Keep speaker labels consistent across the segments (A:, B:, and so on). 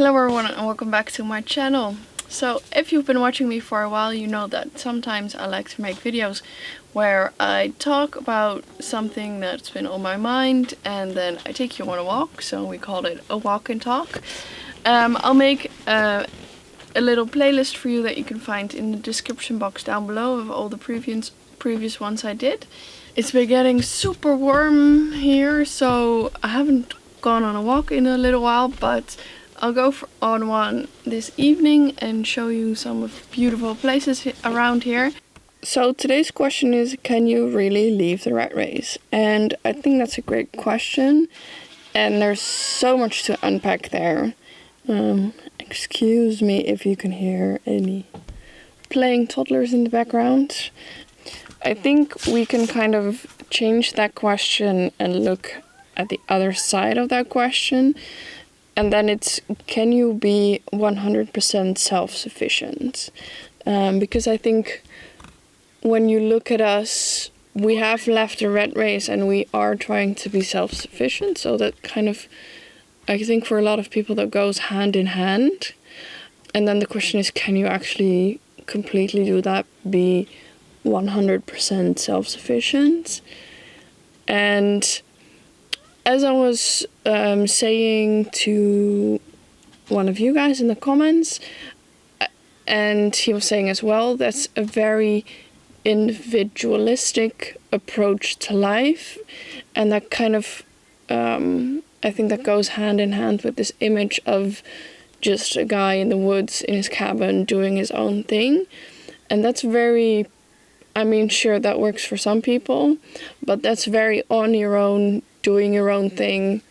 A: Hello everyone and welcome back to my channel. So if you've been watching me for a while, you know that sometimes I like to make videos where I talk about something that's been on my mind and then I take you on a walk, so we call it a walk and talk. I'll make a little playlist for you that you can find in the description box down below of all the previous ones I did. It's been getting super warm here, so I haven't gone on a walk in a little while, but I'll go on one this evening and show you some of the beautiful places around here. So today's question is, can you really leave the rat race? And I think that's a great question, and there's so much to unpack there. Excuse me if you can hear any playing toddlers in the background. I think we can kind of change that question and look at the other side of that question. And then it's, can you be 100% self-sufficient? Because I think when you look at us, we have left the rat race and we are trying to be self-sufficient. So that kind of, I think for a lot of people that goes hand in hand. And then the question is, can you actually completely do that, be 100% self-sufficient? And as I was saying to one of you guys in the comments, and he was saying as well, that's a very individualistic approach to life, and that kind of I think that goes hand in hand with this image of just a guy in the woods in his cabin doing his own thing. And that's very, I mean, sure, that works for some people, but that's very on your own, doing your own thing.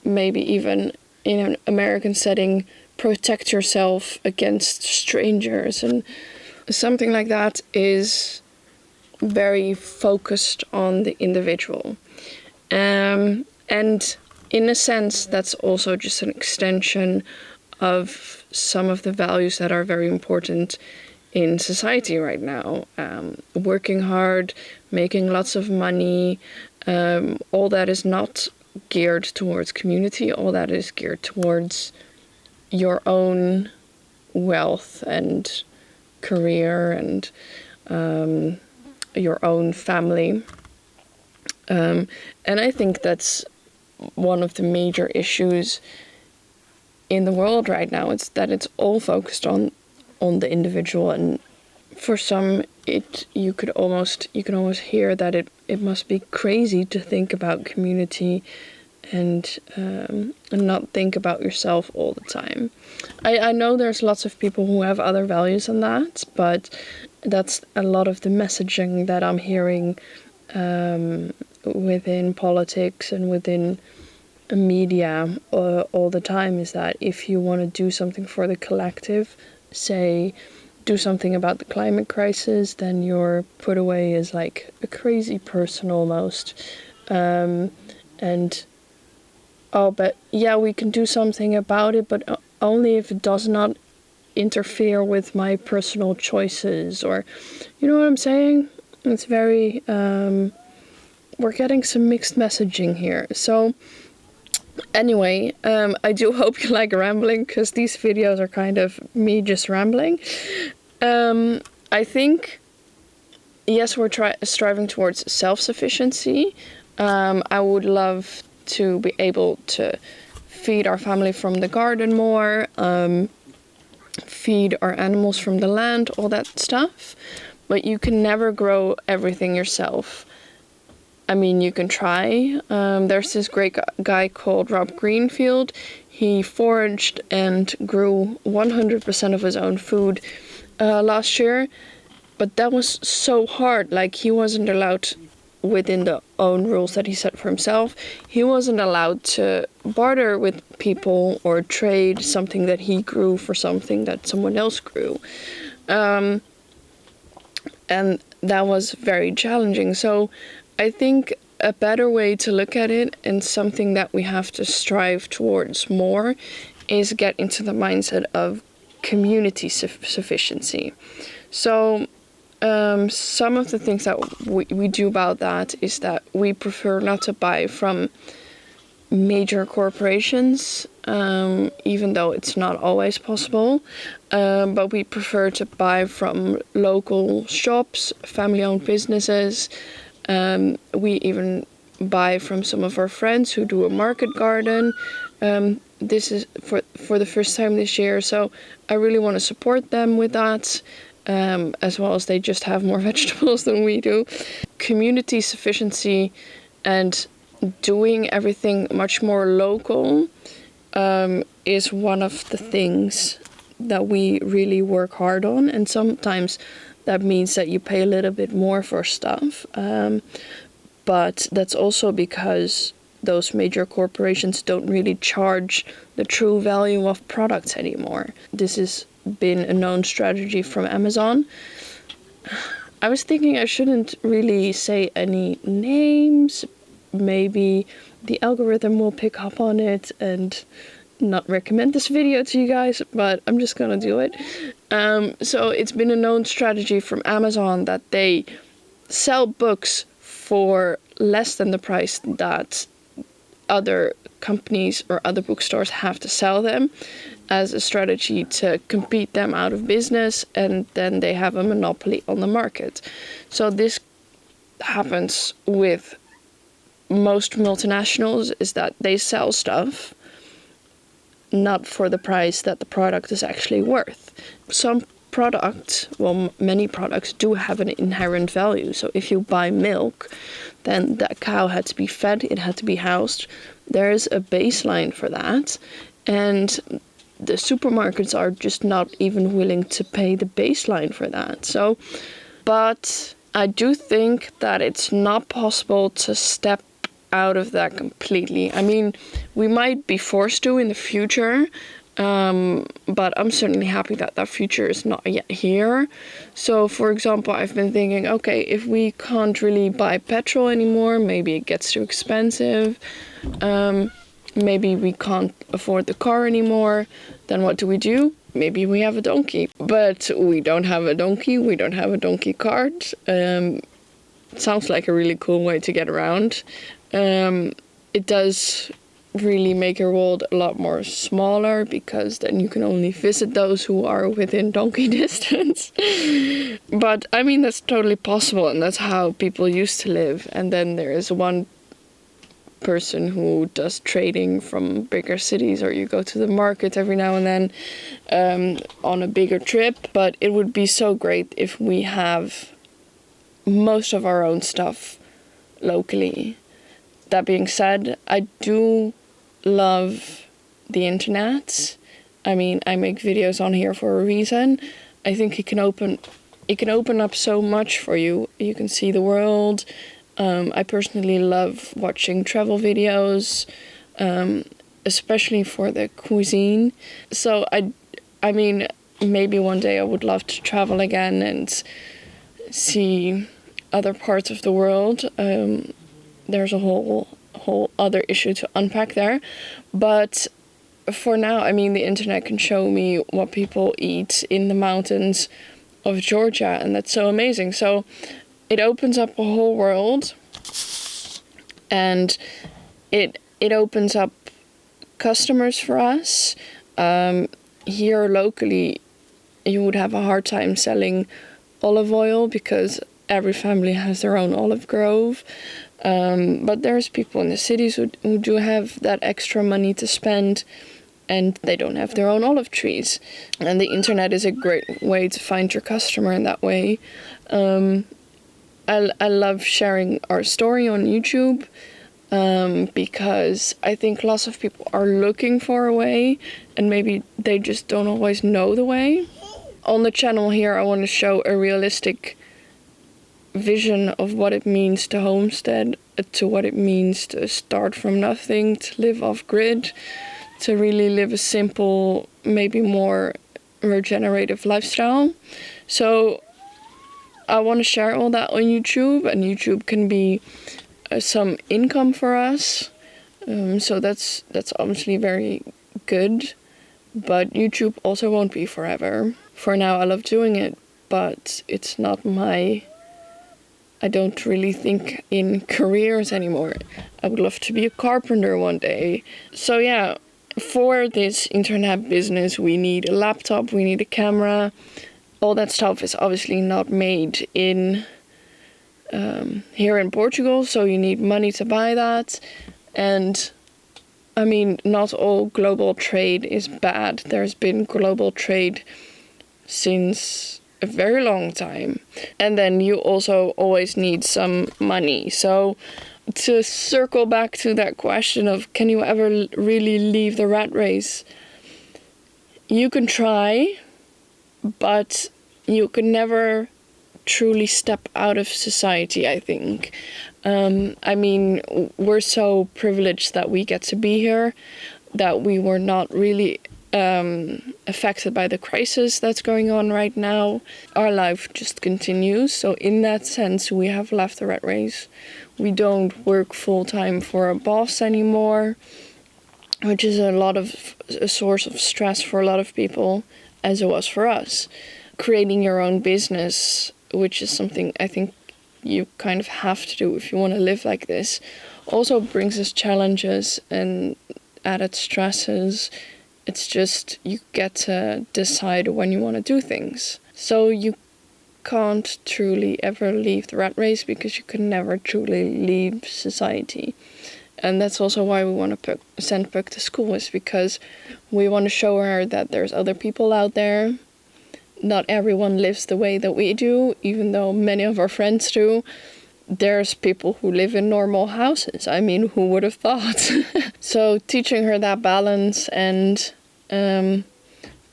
A: Maybe even in an American setting, protect yourself against strangers, and something like that is very focused on the individual. And in a sense, that's also just an extension of some of the values that are very important in society right now. Working hard, making lots of money, all that is not geared towards community. All that is geared towards your own wealth and career and your own family. And I think that's one of the major issues in the world right now. It's that it's all focused on the individual, and for some you can almost hear that it must be crazy to think about community and not think about yourself all the time. I know there's lots of people who have other values than that, but that's a lot of the messaging that I'm hearing within politics and within media all the time, is that if you want to do something for the collective, say do something about the climate crisis, then you're put away as like a crazy person almost. But yeah, we can do something about it, but only if it does not interfere with my personal choices, or you know what I'm saying? It's very we're getting some mixed messaging here. So anyway, I do hope you like rambling, because these videos are kind of me just rambling. I think, yes, we're striving towards self-sufficiency. I would love to be able to feed our family from the garden more, feed our animals from the land, all that stuff. But you can never grow everything yourself. I mean, you can try. There's this great guy called Rob Greenfield. He foraged and grew 100% of his own food last year. But that was so hard. Like, he wasn't allowed, within the own rules that he set for himself, he wasn't allowed to barter with people or trade something that he grew for something that someone else grew. And that was very challenging. So I think a better way to look at it, and something that we have to strive towards more, is get into the mindset of community sufficiency. So some of the things that we do about that is that we prefer not to buy from major corporations, even though it's not always possible. But we prefer to buy from local shops, family-owned businesses. We even buy from some of our friends who do a market garden. This is for the first time this year, so I really want to support them with that, as well as they just have more vegetables than we do. Community sufficiency and doing everything much more local is one of the things that we really work hard on, and sometimes that means that you pay a little bit more for stuff, but that's also because those major corporations don't really charge the true value of products anymore. This has been a known strategy from Amazon. I was thinking I shouldn't really say any names. Maybe the algorithm will pick up on it and not recommend this video to you guys, but I'm just gonna do it. So it's been a known strategy from Amazon that they sell books for less than the price that other companies or other bookstores have to sell them, as a strategy to compete them out of business, and then they have a monopoly on the market. So this happens with most multinationals, is that they sell stuff not for the price that the product is actually worth. Some products, well, many products do have an inherent value. So if you buy milk, then that cow had to be fed, it had to be housed. There's a baseline for that, and the supermarkets are just not even willing to pay the baseline for that. So, but I do think that it's not possible to step out of that completely. I mean, we might be forced to in the future, but I'm certainly happy that that future is not yet here. So, for example, I've been thinking, okay, if we can't really buy petrol anymore, maybe it gets too expensive, maybe we can't afford the car anymore, then what do? Maybe we have a donkey. But we don't have a donkey, we don't have a donkey cart. It sounds like a really cool way to get around. It does really make your world a lot more smaller, because then you can only visit those who are within donkey distance. But I mean, that's totally possible, and that's how people used to live. And then there is one person who does trading from bigger cities, or you go to the market every now and then on a bigger trip. But it would be so great if we have most of our own stuff locally. That being said, I do love the internet. I mean, I make videos on here for a reason. I think it can open up so much for you. You can see the world. I personally love watching travel videos, especially for the cuisine. So I mean, maybe one day I would love to travel again and see other parts of the world. There's a whole other issue to unpack there. But for now, I mean, the internet can show me what people eat in the mountains of Georgia, and that's so amazing. So it opens up a whole world, and it opens up customers for us. Here locally, you would have a hard time selling olive oil because every family has their own olive grove. But there's people in the cities who do have that extra money to spend, and they don't have their own olive trees. And the internet is a great way to find your customer in that way. I love sharing our story on YouTube, because I think lots of people are looking for a way, and maybe they just don't always know the way. On the channel here, I want to show a realistic vision of what it means to homestead, to what it means to start from nothing, to live off grid, to really live a simple, maybe more regenerative lifestyle. So I want to share all that on YouTube, and YouTube can be some income for us. So that's obviously very good, but YouTube also won't be forever. For now, I love doing it, but it's not my I don't really think in careers anymore. I would love to be a carpenter one day. So yeah, for this internet business, we need a laptop, we need a camera. All that stuff is obviously not made in here in Portugal, so you need money to buy that. And I mean, not all global trade is bad. There's been global trade since a very long time. And then you also always need some money. So to circle back to that question of can you ever really leave the rat race? You can try, but you can never truly step out of society, I think. I mean, we're so privileged that we get to be here, that we were not really affected by the crisis that's going on right now. Our life just continues. So in that sense, we have left the rat race. We don't work full-time for a boss anymore, which is a source of stress for a lot of people, as it was for us. Creating your own business, which is something I think you kind of have to do if you want to live like this, also brings us challenges and added stresses. It's just you get to decide when you want to do things. So you can't truly ever leave the rat race because you can never truly leave society. And that's also why we want to send Puck to school, is because we want to show her that there's other people out there. Not everyone lives the way that we do, even though many of our friends do. There's people who live in normal houses. I mean, who would have thought? So teaching her that balance and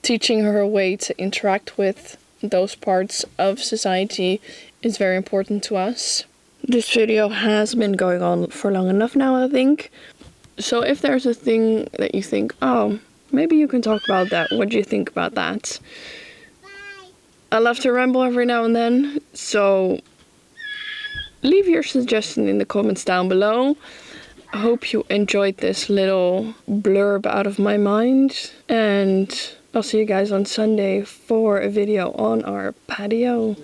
A: teaching her a way to interact with those parts of society is very important to us. This video has been going on for long enough now, I think. So if there's a thing that you think, oh, maybe you can talk about that, what do you think about that? I love to ramble every now and then, so leave your suggestion in the comments down below. I hope you enjoyed this little blurb out of my mind, and I'll see you guys on Sunday for a video on our patio.